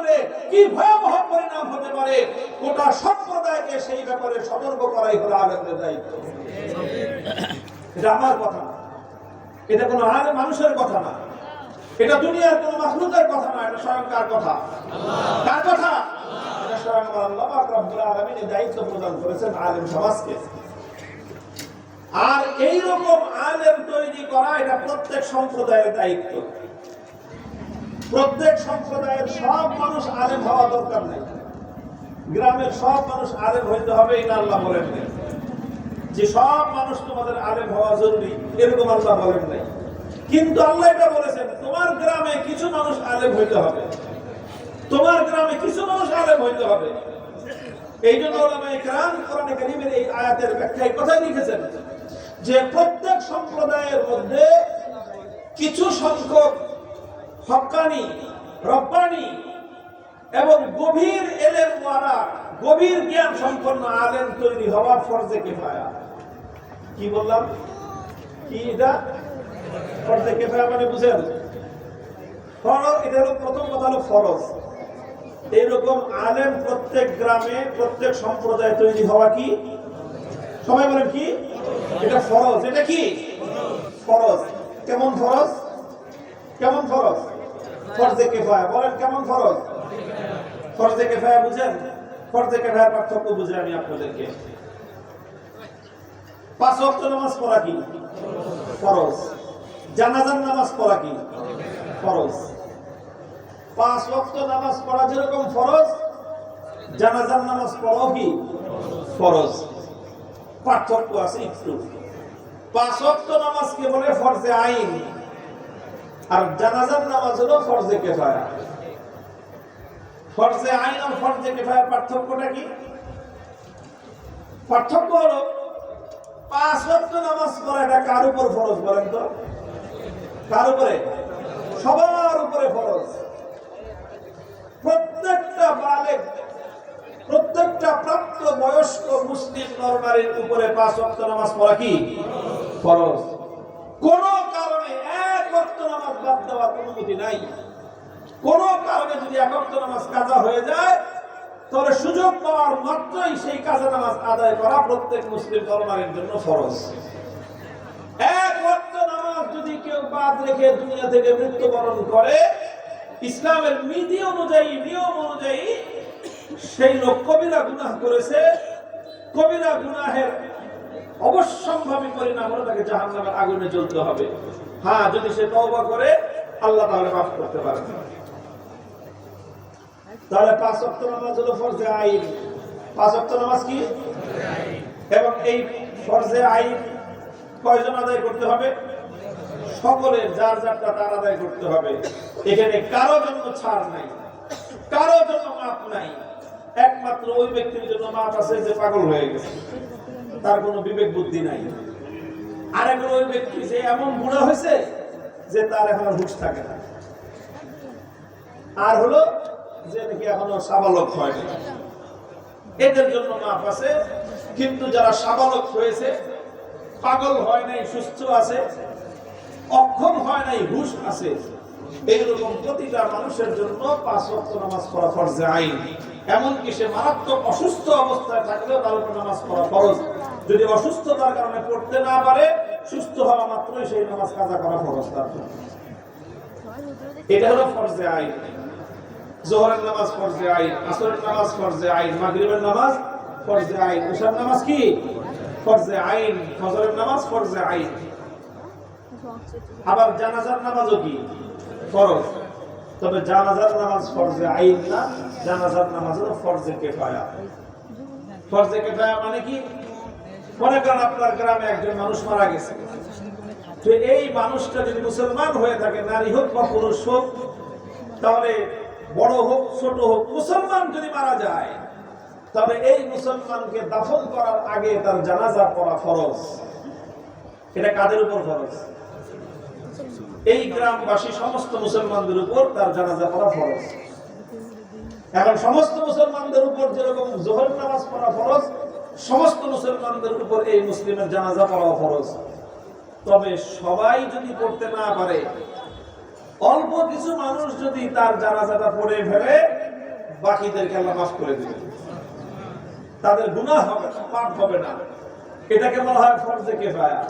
করলে কি ভয়াবহ পরিণাম হতে পারে গোটা সম্প্রদায়কে সেই ব্যাপারে সতর্ক করাই হলো আলেমদের দায়িত্ব। এটা আমার কথা না, এটা কোনো আলেম মানুষের কথা না, এটা দুনিয়ার কোন মাখলুকের কথা না, এটা স্বয়ং কার কথা? কার কথা? এটা স্বয়ং আল্লাহ পাক রব্বুল আলামিন দায়িত্ব প্রদান করেছেন আলেম সমাজকে। আর এই রকম আলেম তৈরি করা এটা প্রত্যেক সম্প্রদায়ের দায়িত্ব। প্রত্যেক সম্প্রদায়ের সব মানুষ আলেম হওয়া দরকার নাই, গ্রামের সব মানুষ আলেম হইতে হবে এটা আল্লাহ বলেন নাই। যে সব মানুষ তোমাদের আলেম হওয়া জরুরি এরকম আল্লাহ বলেন নাই, কিন্তু আল্লাহ এটা বলেছেন তোমার গ্রামে কিছু মানুষ আলেম হইতে হবে, তোমার গ্রামে কিছু মানুষ আলেম হইতে হবে। এই জন্য উলামায়ে কেরাম কোরআনে কারীমের এই আয়াতের ব্যাখ্যায় কথাই লিখেছেন যে প্রত্যেক সম্প্রদায়ের মধ্যে কিছু সংখ্যক হক্কানি, রব্বানি এবং গভীর ইলম ওয়ালা, গভীর জ্ঞান সম্পন্ন আলেম তৈরি হওয়া ফরজে কিফায়া। কি বললাম? কি এটা? ফরজে কিফায়া মানে বুঝেন? ফরজ, এটা হলো প্রথম কথা, হলো ফরজ। এইরকম আলেম প্রত্যেক গ্রামে প্রত্যেক সম্প্রদায় তৈরি হওয়া কি? সবাই বলেন কি? এটা ফরজ। এটা কি ফরজ? কেমন ফরজ? কেমন ফরজ? ফরজে কিফায়া। বলেন কেমন ফরজ? ফরজে কিফায়া বুঝেন? ফরজে কিফায়ার পার্থক্য বুঝে আমি আপনাদেরকে। 5 ওয়াক্ত নামাজ পড়া কি? ফরজ। জানাজার নামাজ পড়া কি? ফরজ। 5 ওয়াক্ত নামাজ পড়া যেরকম ফরজ, জানাজার নামাজ পড়াও কি ফরজ। পার্থক্য আছে একটু। 5 ওয়াক্ত নামাজকে বলে ফরজে আইন, আর জানাজার নামাজ হলো ফরজে কিফায়া। ফরজে আইন আর ফরজে কিফায়ার পার্থক্যটা কি? পার্থক্য হলো 5 ওয়াক্ত নামাজ পড়াটা কার উপর ফরজ বলেন তো? কার উপরে? সবার উপরে ফরজ। প্রত্যেকটা বালেগ, প্রত্যেকটা প্রাপ্ত বয়স্ক মুসলিম নরনারীর উপরে 5 ওয়াক্ত নামাজ পড়া কি ফরজ। কোন কারণে 1 ওয়াক্ত নামাজ বাদ দেওয়ার অনুমতি নাই। কোন কারণে যদি 1 ওয়াক্ত নামাজ কাজা হয়ে যায়, তাহলে সুযোগ পাওয়ার মাত্রই সেই কাজা নামাজ আদায় করা প্রত্যেক মুসলিম নরনারীর জন্য ফরজ। 1 ওয়াক্ত নামাজ যদি কেউ বাদ রেখে দুনিয়া থেকে মৃত্যুবরণ করে, ইসলামের নীতি অনুযায়ী, নিয়ম অনুযায়ী সেই লোক কবিরা গুনাহ করেছে। কবিরা গুনাহের অবশ্যম্ভাবী পরিণাম হলো তাকে জাহান্নামের আগুনে জ্বলতে হবে। হ্যাঁ, যদি সে তওবা করে আল্লাহ তাহলে মাফ করতে পারেন। তাহলে 5 ওয়াক্ত নামাজ হলো ফরজে আইন। 5 ওয়াক্ত নামাজ কি? এবং এই ফরজে আইন কয়জন আদায় করতে হবে? সকলে, যার যারটা তার আদায় করতে হবে। এখানে কারো জন্য ছাড় নাই, কারো জন্য মাপ নাই। একমাত্র ওই ব্যক্তির জন্য মাপ আছে যে পাগল হয়ে গেছে, তার কোনো বিবেক বুদ্ধি নাই। আরেক ওই ব্যক্তি যে এমন বুড়া হয়েছে যে তার এখন হুঁশ থাকে না। আর হলো যে নাকি এখনো সাবালক হয়নি, এদের জন্য মাপ আছে। কিন্তু যারা সাবালক হয়েছে, পাগল হয় নাই, সুস্থ আছে, অক্ষম হয় নাই, হুঁশ আছে, এইরকম প্রতিটা মানুষের জন্য 5 ওয়াক্ত নামাজ পড়া ফরজে আইন। এমনকি সে মারাত্মক অসুস্থ অবস্থায় থাকলেও তার উপর নামাজ পড়া ফরজ। যদি অসুস্থতার কারণে পড়তে না পারে, সুস্থ হওয়া মাত্রই সেই নামাজ কাজা করা ফরজ তার জন্য। এটা হলো ফরজে আইন। যোহরের নামাজ ফরজে আইন, আসরের নামাজ ফরজে আইন, মাগরিবের নামাজ ফরজে আইন, ইশার নামাজ কি ফরজে আইন, ফজরের নামাজ ফরজে আইন। আবার জানাজার নামাজও কি ফরজ। তবে জানাজার নামাজ ফরজে আইন না, জানাজার নামাজ হলো ফরজে কিফায়া। ফরজে কিফায়া মানে কি? মনে করেন আপনার গ্রামে একজন মানুষ মারা গেছে, তো এই মানুষটা যদি মুসলমান হয়ে থাকে, নারী হোক বা পুরুষ হোক, তাহলে বড় হোক ছোট হোক, মুসলমান যদি মারা যায়, তবে এই মুসলমানকে দাফন করার আগে তার জানাজা পড়া ফরজ। এটা কাদের উপর ফরজ? এই গ্রামবাসী সমস্ত মুসলমানদের উপর তার জানাজা পড়া ফরজ। এখন সমস্ত মুসলমানদের উপর যেরকম যোহর নামাজ পড়া ফরজ, সমস্ত মুসলমানদের উপর এই মুসলিমের জানাজা পড়া ফরজ। তবে সবাই যদি পড়তে না পারে, অল্প কিছু মানুষ যদি তার জানাজাটা পড়ে ফেলে, বাকিদেরকে আল্লাহ মাফ করে দিবেন, তাদের গুনাহ হবে না, পাপ হবে না। এটাকে বলা হয় ফরজে কিফায়া।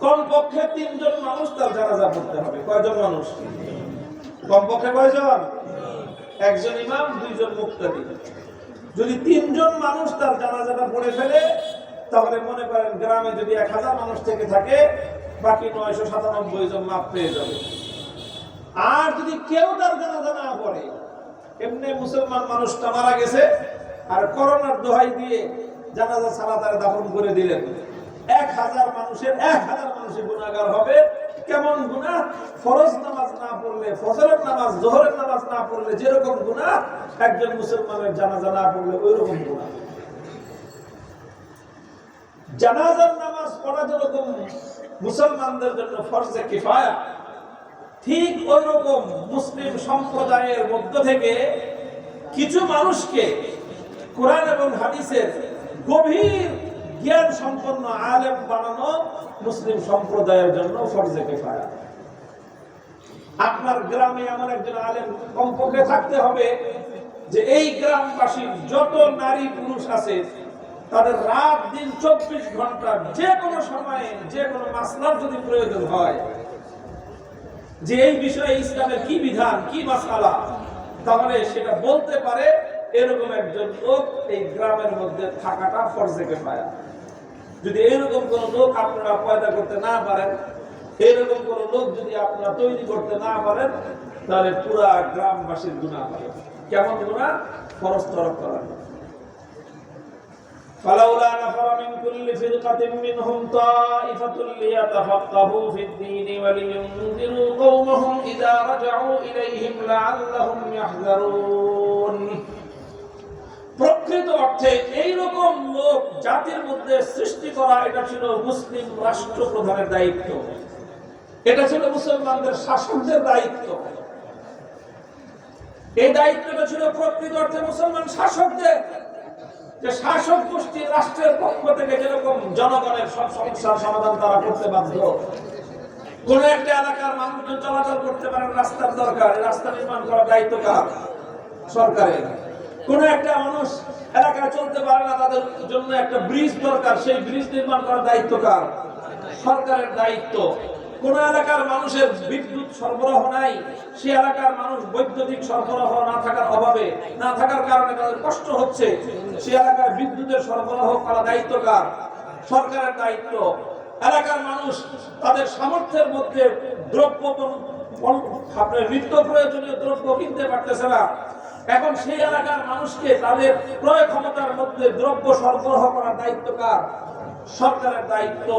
কমপক্ষে 3 জন মানুষ তার জানাজা পড়তে হবে। কয়জন মানুষ? কমপক্ষে কয়জন? একজন ইমাম, 2 জন মুক্তাদি। যদি 3 জন মানুষ তার জানাজাটা পড়ে ফেলে, তাহলে মনে করেন গ্রামে যদি 1000 মানুষ থেকে থাকে, বাকি 997 জন মাফ পেয়ে যাবে। আর যদি কেউ তার জানাজা না পড়ে, এমনি মুসলমান মানুষটা মারা গেছে আর করোনার দোহাই দিয়ে জানাজা ছাড়া তার দাফন করে দিলেন, 1000 মানুষের 1000 মানুষের গুনাহগার হবে। কেমন গুনাহ? ফরজ নামাজ না পড়লে, ফজরের নামাজ, যোহরের নামাজ না পড়লে যেরকম গুনাহ, একজন মুসলমানের জানাজা না পড়লে ওই রকম গুনাহ। জানাজার নামাজ পড়া যেরকম মুসলমানদের জন্য ফরজে কিফায়া, ঠিক ওই রকম মুসলিম সম্প্রদায়ের মধ্য থেকে কিছু মানুষকে কোরআন এবং হাদিসের গভীর জ্ঞান সম্পন্ন আলেম বানানো মুসলিম সম্প্রদায়ের জন্য ফরজে কিফায়া। আপনার গ্রামে এমন একজন আলেম কমপক্ষে থাকতে হবে যে এই গ্রামবাসীর যত নারী পুরুষ আছে তাদের রাত দিন 24 ঘন্টা যে কোনো সময়ে যে কোনো মাসলার যদি প্রয়োজন হয়, যে এই বিষয়ে ইসলামের কি বিধান, কি মাসআলা, তাহলে সেটা বলতে পারে, এরকম একজন লোক এই গ্রামের মধ্যে থাকাটা ফরজে কিফায়া। যদি এরকম কোন লোক আপনারা পয়দা করতে না পারেন, এরকম কোন লোক যদি আপনারা তৈরি করতে না পারেন, তাহলে পুরা গ্রামবাসীর গুনাহ হবে। কেমন গুনাহ? ফরজ তরক করা। فلولا نفر من كل فرقة منهم طائفة ليتفقهوا في الدين ولينذروا قومهم إذا رجعوا إليهم لعلهم يحذرون। প্রকৃত অর্থে এইরকম লোক জাতির মধ্যে সৃষ্টি করা, এটা ছিল মুসলিম রাষ্ট্রপ্রধানের দায়িত্ব, এটা ছিল মুসলমানদের শাসকদের দায়িত্ব। এই দায়িত্বটা ছিল প্রকৃত অর্থে মুসলমান শাসকদের, যে শাসক গোষ্ঠী রাষ্ট্রের পক্ষ থেকে যেরকম জনগণের সব সমস্যার সমাধান তারা করতে বাধ্য। কোন একটা এলাকার মানুষজন চলাচল করতে পারেন, রাস্তার দরকার, রাস্তা নির্মাণ করার দায়িত্ব কার? সরকারের। কোন একটা মানুষ এলাকায় চলতে পারে না, তাদের জন্য একটা ব্রিজ দরকার, সেই ব্রিজ নির্মাণ করার দায়িত্ব কার? সরকারের দায়িত্ব। কোন এলাকার মানুষের বিদ্যুৎ সরবরাহ নাই, সেই এলাকার মানুষ বৈদ্যুতিক সরবরাহ না থাকার অভাবে, না থাকার কারণে তাদের কষ্ট হচ্ছে, সেই এলাকায় বিদ্যুতের সরবরাহ করা দায়িত্ব কার? সরকারের দায়িত্ব। এলাকার মানুষ তাদের সামর্থ্যের মধ্যে দ্রব্য, আপনার নিত্য প্রয়োজনীয় দ্রব্য কিনতে পারতেছে না, এখন সেই এলাকার মানুষকে তাদের ক্রয় ক্ষমতার মধ্যে দ্রব্য সরবরাহ করার দায়িত্ব কার? সরকারের দায়িত্ব।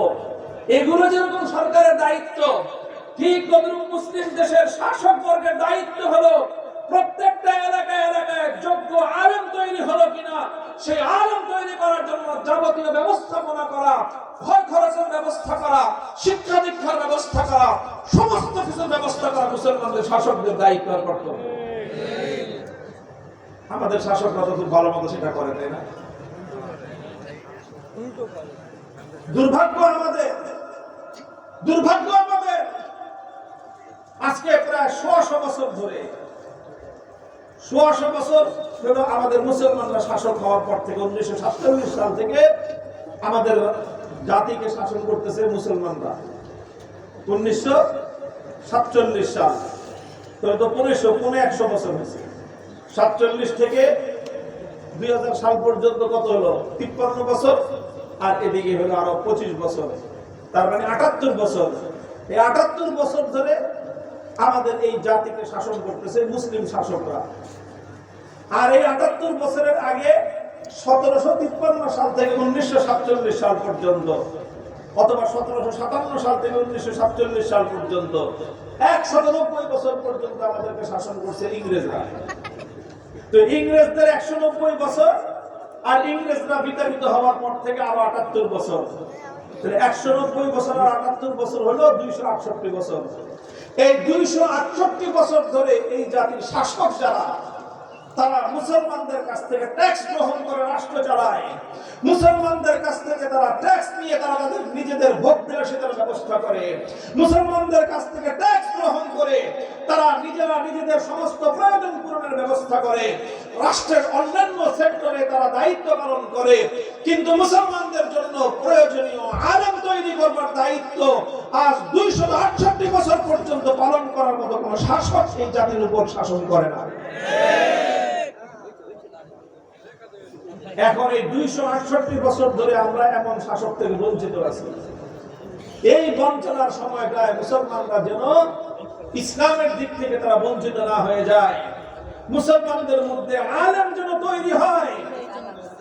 এগুলো যেরকম সরকারের দায়িত্ব, ঠিক মুসলিম দেশের শাসক বর্গের দায়িত্ব হলো প্রত্যেকটা এলাকায় এলাকায় যোগ্য আলেম তৈরি হলো কিনা সেই আলেম তৈরি করার জন্য যাবতীয় ব্যবস্থাপনা করা, ভয় খরচের ব্যবস্থা করা, শিক্ষা দীক্ষার ব্যবস্থা করা, সমস্ত কিছুর ব্যবস্থা করা মুসলমানদের শাসকদের দায়িত্ব আর কর্তব্য। আমাদের শাসকরা তো খুব ভালো মতো সেটা করে, তাই না? দুর্ভাগ্য আমাদের, দুর্ভাগ্য আমাদের। আজকে প্রায় 100 বছর ধরে, 100 বছর হলো আমাদের মুসলমানরা শাসক হওয়ার পর থেকে, 1947 সাল থেকে আমাদের জাতিকে শাসন করতেছে মুসলমানরা। 1947 সাল তো 100 বছর হয়েছে। 47 থেকে 2000 সাল পর্যন্ত কত হলো? 53 বছর। আর এদিকে হলো আরো 25 বছর, তার মানে 78 বছর। এই 78 বছর ধরে আমাদের এই জাতিকে শাসন করতেছে মুসলিম শাসকরা। আর এই 78 বছরের আগে 1753 সাল থেকে 1947 সাল পর্যন্ত, অথবা 1757 সাল থেকে 1947 সাল পর্যন্ত 190 বছর পর্যন্ত আমাদেরকে শাসন করছে ইংরেজরা। তো ইংরেজদের 190 বছর, আর ইংরেজরা বিতাড়িত হওয়ার পর থেকে আরো 78 বছর, 190 বছর আর 78 বছর হলো 268 বছর। এই 268 বছর ধরে এই জাতির শাসক যারা, তারা মুসলমানদের কাছ থেকে ট্যাক্স গ্রহণ করে রাষ্ট্র চালায়, মুসলমানদের কাছ থেকে তারা ট্যাক্স নিয়ে তারা তাদের নিজেদের ভোগ বিলাসিতার ব্যবস্থা করে, মুসলমানদের কাছ থেকে ট্যাক্স গ্রহণ করে তারা নিজেরা নিজেদের সমস্ত প্রয়োজন পূরণের ব্যবস্থা করে, রাষ্ট্রের অন্যান্য সেক্টরে তারা দায়িত্ব পালন করে, কিন্তু মুসলমানদের জন্য প্রয়োজনীয় আলেম তৈরি করবার দায়িত্ব আজ 268 বছর পর্যন্ত পালন করার মতো কোন শাসক এই জাতির উপর শাসন করে না। এখন এই 268 বছর ধরে আমরা এমন শাসক থেকে বঞ্চিত আছি। এই বঞ্চনার সময়টায় মুসলমানরা যেন ইসলামের দিক থেকে তারা বঞ্চিত না হয়ে যায়, মুসলমানদের মধ্যে আলেম যেন তৈরি হয়,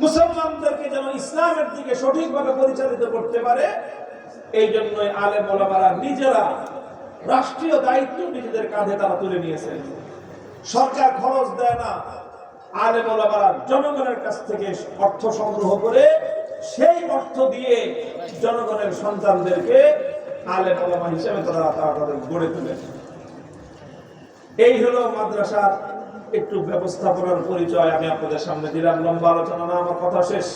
মুসলমানদেরকে যেন ইসলামের দিকে সঠিকভাবে পরিচালিত করতে পারে। এই জন্যই আলেম ওলামারা নিজেরা রাষ্ট্রীয় দায়িত্ব নিজেদের কাঁধে তারা তুলে নিয়েছেন। সরকার খরচ দেয় না, আলেম ওলামারা জনগণের কাছ থেকে অর্থ সংগ্রহ করে সেই অর্থ দিয়ে জনগণের সন্তানদেরকে আলেম ওলামা হিসেবে তারা তাদের গড়ে তোলেন। এই হলো মাদ্রাসার একটু ব্যবস্থাপনার পরিচয় আমি আপনাদের সামনে দিলাম। লম্বা আলোচনা না, আমার কথা শেষ।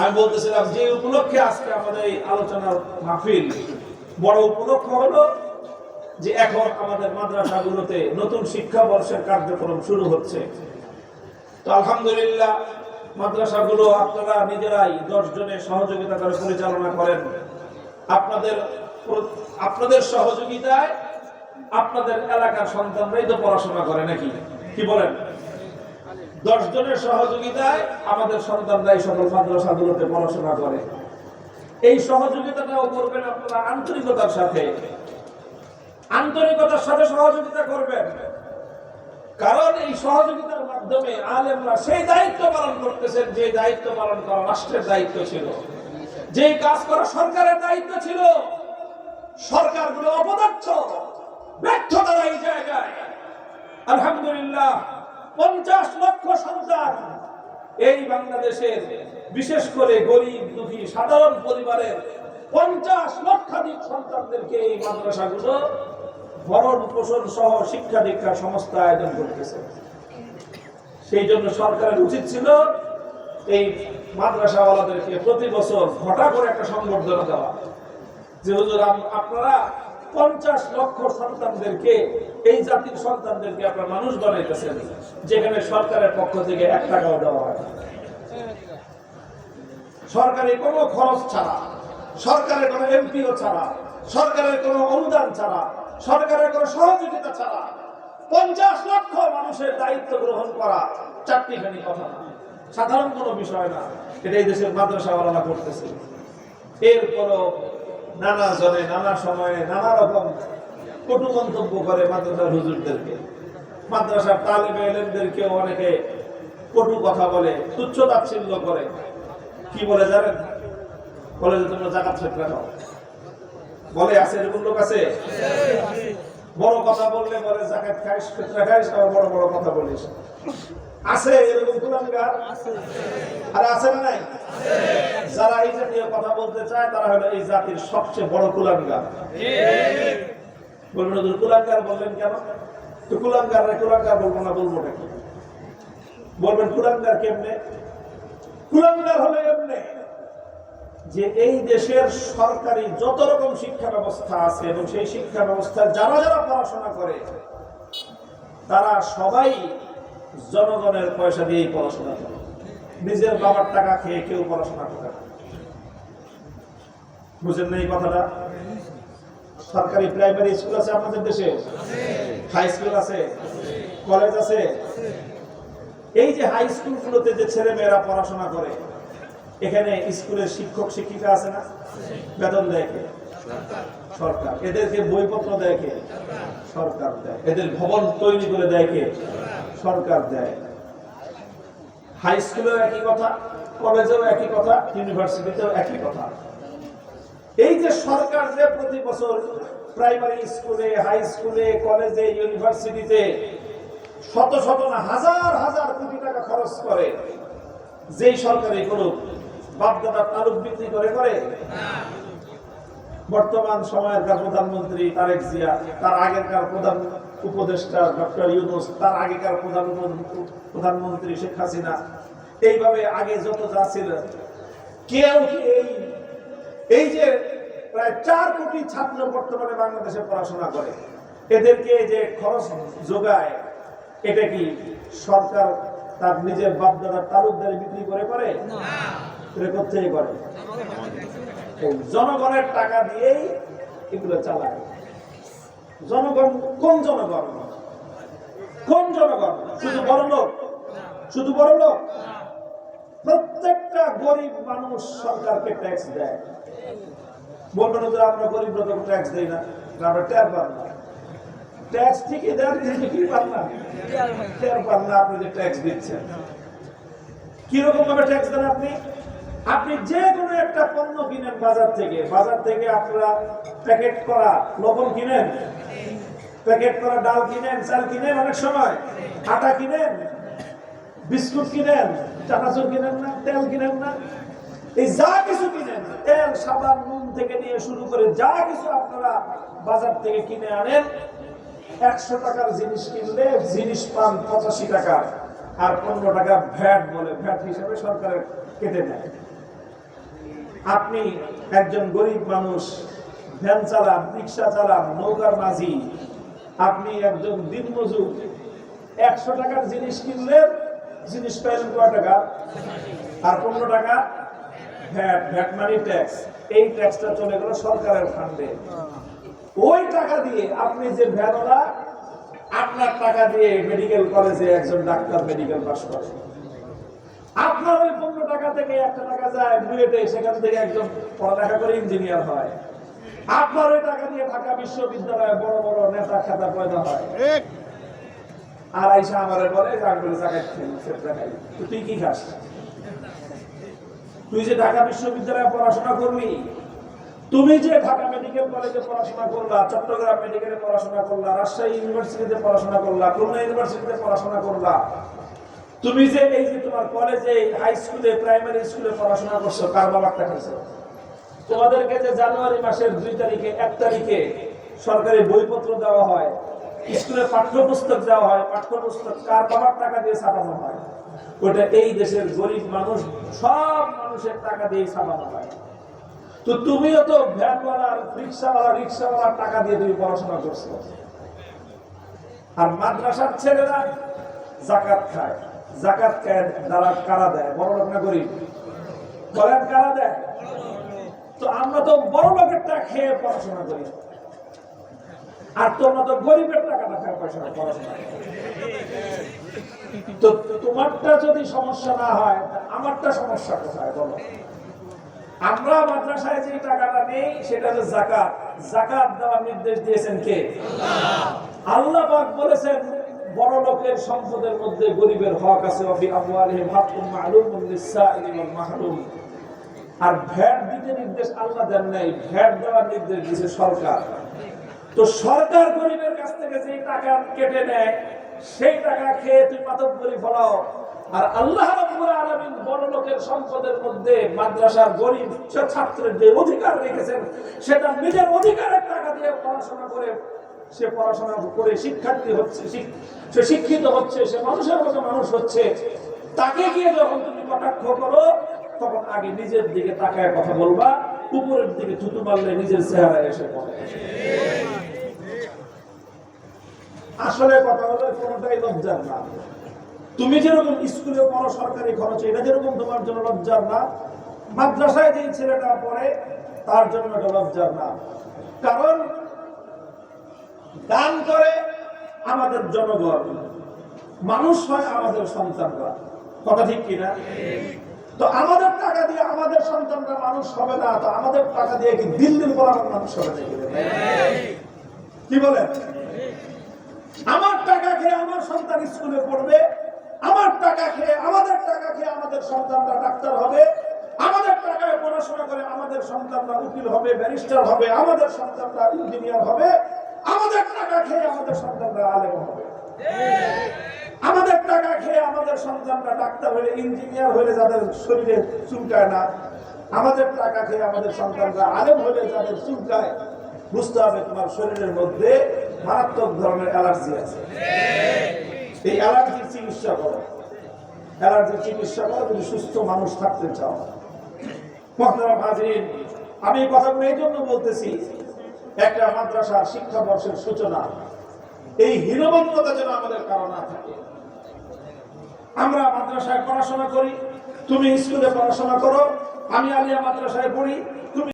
আমি বলতেছিলাম যে উপলক্ষে আজকে আমাদের এই আলোচনার মাহফিল, বড় উপলক্ষ হলো যে এখন আমাদের মাদ্রাসাগুলোতে নতুন শিক্ষাবর্ষের কার্যক্রম শুরু হচ্ছে। তো আলহামদুলিল্লাহ মাদ্রাসাগুলো আপনারা নিজেরাই 10 জনের সহযোগিতা করে পরিচালনা করেন। আপনাদের সহযোগিতায় আপনাদের এলাকার সন্তানরাই তো পড়াশোনা করে নাকি, কি বলেন? 10 জনের সহযোগিতায় আমাদের সন্তানরাই সকল মাদ্রাসাগুলোতে পড়াশোনা করে। এই সহযোগিতাটাও করবেন আপনারা আন্তরিকতার সাথে, আন্তরিকতার সাথে সহযোগিতা করবেন। কারণ এই সহযোগিতার মাধ্যমে আলেমরা সেই দায়িত্ব পালন করতেছেন যে দায়িত্ব পালন করা রাষ্ট্রের দায়িত্ব ছিল, যেই কাজ করা সরকারের দায়িত্ব ছিল। সরকারগুলো অপদার্থ, ব্যর্থ তারা এই জায়গায়। আলহামদুলিল্লাহ 50 লক্ষ সন্তান এই বাংলাদেশের, বিশেষ করে গরিব দুঃখী সাধারণ পরিবারের 50 লক্ষাধিক সন্তানদেরকে এই মাদ্রাসাগুলো ভরণ পোষণ সহ শিক্ষা দীক্ষার সংস্থা আয়োজন করতেছে। সেই জন্য সরকারের উচিত ছিল এই মাদ্রাসাওয়ালাদেরকে প্রতি বছর ঘটা করে একটা সংবর্ধনা দেওয়া, যে হুজুর আপনারা 50 লক্ষ সন্তানদেরকে, এই জাতির সন্তানদেরকে আপনারা মানুষ বানাইতেছেন, যেখানে সরকারের পক্ষ থেকে 1 টাকাও দেওয়া হয় না। সরকারি কোনো খরচ ছাড়া, সরকারের কোনো এমপিও ছাড়া, সরকারের কোনো অনুদান ছাড়া, সরকারের কোনো সহযোগিতা ছাড়া 50 লক্ষ মানুষের দায়িত্ব গ্রহণ করা চারটিখানি কথা না, সাধারণ কোনো বিষয় না। এটা এই দেশের মাদ্রাসাওয়ালারা করতেছে। এরপরও নানা জনে নানা সময়ে নানা রকম কটু মন্তব্য করে মাদ্রাসার হুজুরদেরকে, মাদ্রাসার তালিবে ইলমদেরকেও অনেকে কটু কথা বলে, তুচ্ছ তাচ্ছিল্য করে। কি বলে জানেন? বলে যে তোমরা জাকাত ফিতরা দাও। বলে আছে এরকম লোক আছে? বড় কথা বললে বলে জাকাত খাইস, ফিতরা খাইস, আবার বড় বড় কথা বলিস। আছে এরকম কুলাঙ্গার? আর আছে না নাই? যারা এই জাতীয় কথা বলতে চায় তারা হলো এই জাতির সবচেয়ে বড় কুলাঙ্গার। বলবেন হুজুর কুলাঙ্গার বললেন কেন? তো কুলাঙ্গার বলবো না, বলবো নাকি? বলবেন কুলাঙ্গার কেমনে? কুলাঙ্গার হলো এমনি যে এই দেশের সরকারি যত রকম শিক্ষা ব্যবস্থা আছে এবং সেই শিক্ষা ব্যবস্থায় যারা যারা পড়াশোনা করে তারা সবাই জনগণের পয়সা দিয়েই পড়াশোনা করে। নিজের বাবার টাকা খেয়ে কেউ পড়াশোনা করে না। বুঝেন না এই কথাটা? সরকারি প্রাইমারি স্কুল আছে আমাদের দেশে, হাই স্কুল আছে, কলেজ আছে। এই যে হাই স্কুলগুলোতে যে ছেলে মেয়েরা পড়াশোনা করে, এখানে স্কুলের শিক্ষক শিক্ষিকা আছে না? বেতন দেয় কে? সরকার। এদেরকে বইপত্র দেয় কে? সরকার দেয়। এদের ভবন তৈরি করে দেয় কে? সরকার দেয়। হাই স্কুলেও একই কথা, কলেজেও একই কথা, ইউনিভার্সিটিতেও একই কথা। এই যে সরকার যে প্রতি বছর প্রাইমারি স্কুলে, হাই স্কুলে, কলেজে, ইউনিভার্সিটিতে শত শত না হাজার হাজার কোটি টাকা খরচ করে, যেই সরকারি কোনো বাপদাদার তালুক বিক্রি করে করে? বর্তমান সময়ের প্রধানমন্ত্রী তারেক জিয়া, তার আগেরকার প্রধান উপদেষ্টা ডক্টর ইউনূস, তার আগেকার প্রধানমন্ত্রী শেখ হাসিনা, এইভাবে আগে যত যা ছিল, কেউ এই যে প্রায় 4 কোটি ছাত্র বর্তমানে বাংলাদেশে পড়াশোনা করে, এদেরকে যে খরচ যোগায়, এটা কি সরকার তার নিজের বাপদাদার তালুকদারি বিক্রি করে করে? এটা কোথায় করে? জনগণের টাকা দিয়েই এগুলো চালায়। জনগণ কোন জনগণ? কোন জনগণ? শুধু বড় লোক? শুধু বড় লোক? প্রত্যেকটা গরিব মানুষ সরকারকে ট্যাক্স দেয়। বলবেন যে আমরা গরিব লোক ট্যাক্স দেই না, আমরা টের পান না। ট্যাক্স ঠিকই দেন, কিন্তু কি পান না? টের পান না আপনি যে ট্যাক্স দিচ্ছেন। কিরকম ভাবে ট্যাক্স দেন আপনি? আপনি যে কোনো একটা পণ্য কিনেন বাজার থেকে আপনারা প্যাকেট করা লবণ কিনেন, প্যাকেট করা ডাল কিনেন, চাল কিনেন, অনেক সময় আটা কিনেন, বিস্কুট কিনেন, চানাচুর কিনেন না, তেল কিনেন না, এই যা কিছু কিনেন, তেল সাবান নুন থেকে নিয়ে শুরু করে যা কিছু আপনারা বাজার থেকে কিনে আনেন, 100 টাকার জিনিস কিনলে জিনিস পান 85 টাকা, আর 15 টাকা ভ্যাট বলে, ভ্যাট হিসেবে সরকারের কেটে নেয়। আপনি একজন গরিব মানুষ, ভ্যান চালান, রিক্সা চালান, নৌকার মাঝি, আপনি একজন দিনমজুর, 100 টাকার জিনিস কিনলে জিনিস পাইলেন কয় টাকা? আর 15 টাকা ভ্যাট, ভ্যাট মানি ট্যাক্স। এই ট্যাক্সটা চলে গেল সরকারের ফান্ডে। ওই টাকা দিয়ে আপনি যে ভ্যানওয়ালা, আপনার টাকা দিয়ে মেডিকেল কলেজে একজন ডাক্তার মেডিকেল পাস করে, আপনার ওই 15 টাকা থেকে 1 টাকা যায় বুয়েটে, সেখান থেকে একজন পড়ালেখা করে ইঞ্জিনিয়ার হয়। আপনার ওই টাকা দিয়ে ঢাকা বিশ্ববিদ্যালয়ে বড় বড় নেতা খেতা পয়দা হয়। আর আইসা আমারে বলে জাগবলে জায়গায় খাই। তুই কি খাস? তুই যে ঢাকা বিশ্ববিদ্যালয়ে পড়াশোনা করবি, তুমি যে ঢাকা মেডিকেল কলেজে পড়াশোনা করলা, চট্টগ্রাম মেডিকেলে পড়াশোনা করলা, রাজশাহী ইউনিভার্সিটিতে পড়াশোনা করলা, খুলনা ইউনিভার্সিটিতে পড়াশোনা করলা, তুমি যে এই যে তোমার কলেজে, হাই স্কুলে, প্রাইমারি স্কুলে পড়াশোনা করছো, কার বাবার টাকা খাইছো? তোমাদেরকে যে জানুয়ারি মাসের 2 তারিখে 1 তারিখে সরকারি বইপত্র দেওয়া হয়, স্কুলে পাঠ্যপুস্তক দেওয়া হয়, পাঠ্যপুস্তক কার বাবার টাকা দিয়ে ছাপানো হয়? ওটা এই দেশের গরিব মানুষ, সব মানুষের টাকা দিয়ে ছাপানো হয়। তো তুমিও তো ভ্যানওয়ালা, রিক্সাওয়ালার টাকা দিয়ে তুমি পড়াশোনা করছো। আর মাদ্রাসার ছেলেরা যাকাত খায়, যাকাত খায় যারা কারা দেয়? বড় লোক না গরিব? বলেন কারা দেয়? তো আমরা তো বড় লোকের টাকা খেয়ে পড়াশোনা করি, আর তোমরা তো গরিবের টাকাটা খেয়ে পড়াশোনা করি। তো তোমারটা যদি সমস্যা না হয়, আমারটা সমস্যা কোথায় বলো? আমরা মাদ্রাসায় যে টাকাটা নেই সেটা হচ্ছে যাকাত। যাকাত দেওয়ার নির্দেশ দিয়েছেন কে? আল্লাহ পাক বলেছেন বড় লোকের সম্পদের মধ্যে গরিবের হক আছে, আর ভ্যাট দিতে নির্দেশ আল্লাহ দেন নাই, ভ্যাট দেওয়ার নির্দেশ দিয়েছে সরকার। তো সরকার গরিবের কাছ থেকে যে টাকা কেটে নেয়, সেই টাকা খেয়ে তুই মাতব্বরি ফলাও। আর আল্লাহ রাব্বুল আলামিন বড় লোকের সম্পদের মধ্যে মাদ্রাসার গরিব ছাত্রের যে অধিকার রেখেছেন, সেটা নিজের অধিকারের টাকা দিয়ে পড়াশোনা করে, সে পড়াশোনা করে শিক্ষার্থী হচ্ছে, সে শিক্ষিত হচ্ছে, সে মানুষের মতো মানুষ হচ্ছে। তাকে গিয়ে যখন তুমি কটাক্ষ করো, তখন আগে নিজের দিকে তাকায় কথা বলবা, উপরের দিকে থুতু মারলে নিজের চেহারা এসে পড়ে। আসলে কথা হলো কোনটাই লজ্জার না। তুমি যেরকম স্কুলে পড়ো সরকারি খরচে, এটা যেরকম তোমার জন্য লজ্জার না, মাদ্রাসায় যে ছেলেটা পড়ে তার জন্য এটা লজ্জার না। কারণ দান করে আমাদের জনগণ, মানুষ হয় আমাদের সন্তানরা। কথা ঠিক কিনা? তো আমাদের টাকা দিয়ে আমাদের সন্তানরা মানুষ হবে না, তো আমাদের টাকা দিয়ে কি দিল্লির পড়ানোর মানুষ হবে নাকি? কি বলেন? আমার টাকা খেয়ে আমার সন্তান স্কুলে পড়বে, আমার টাকা খেয়ে, আমাদের টাকা খেয়ে আমাদের সন্তানরা ডাক্তার হবে, আমাদের টাকায় পড়াশোনা করে আমাদের সন্তানরা উকিল হবে, ব্যারিস্টার হবে, আমাদের সন্তানরা ইঞ্জিনিয়ার হবে, আমাদের টাকা খেয়ে আমাদের সন্তানরা আলেম হবে, আমাদের টাকা খেয়ে আমাদের সন্তানরা ডাক্তার হলে, ইঞ্জিনিয়ার হলে যাদের শরীরে চুলকায় না, আমাদের টাকা খেয়ে আমাদের সন্তানরা আলেম হলে যাদের চুলকায়, বুঝতে হবে তোমার শরীরের মধ্যে মারাত্মক ধরনের অ্যালার্জি আছে। এই অ্যালার্জির চিকিৎসা করো, অ্যালার্জির চিকিৎসা করো যদি সুস্থ মানুষ থাকতে চাও। মুহতারাম হাজিরিন, আমি এই কথাগুলো এই জন্য বলতেছি, একটা মাদ্রাসার শিক্ষাবর্ষের সূচনা এই হীনমন্যতা যেন আমাদের কারো না থাকে। আমরা মাদ্রাসায় পড়াশোনা করি, তুমি স্কুলে পড়াশোনা করো, আমি আলিয়া মাদ্রাসায় পড়ি, তুমি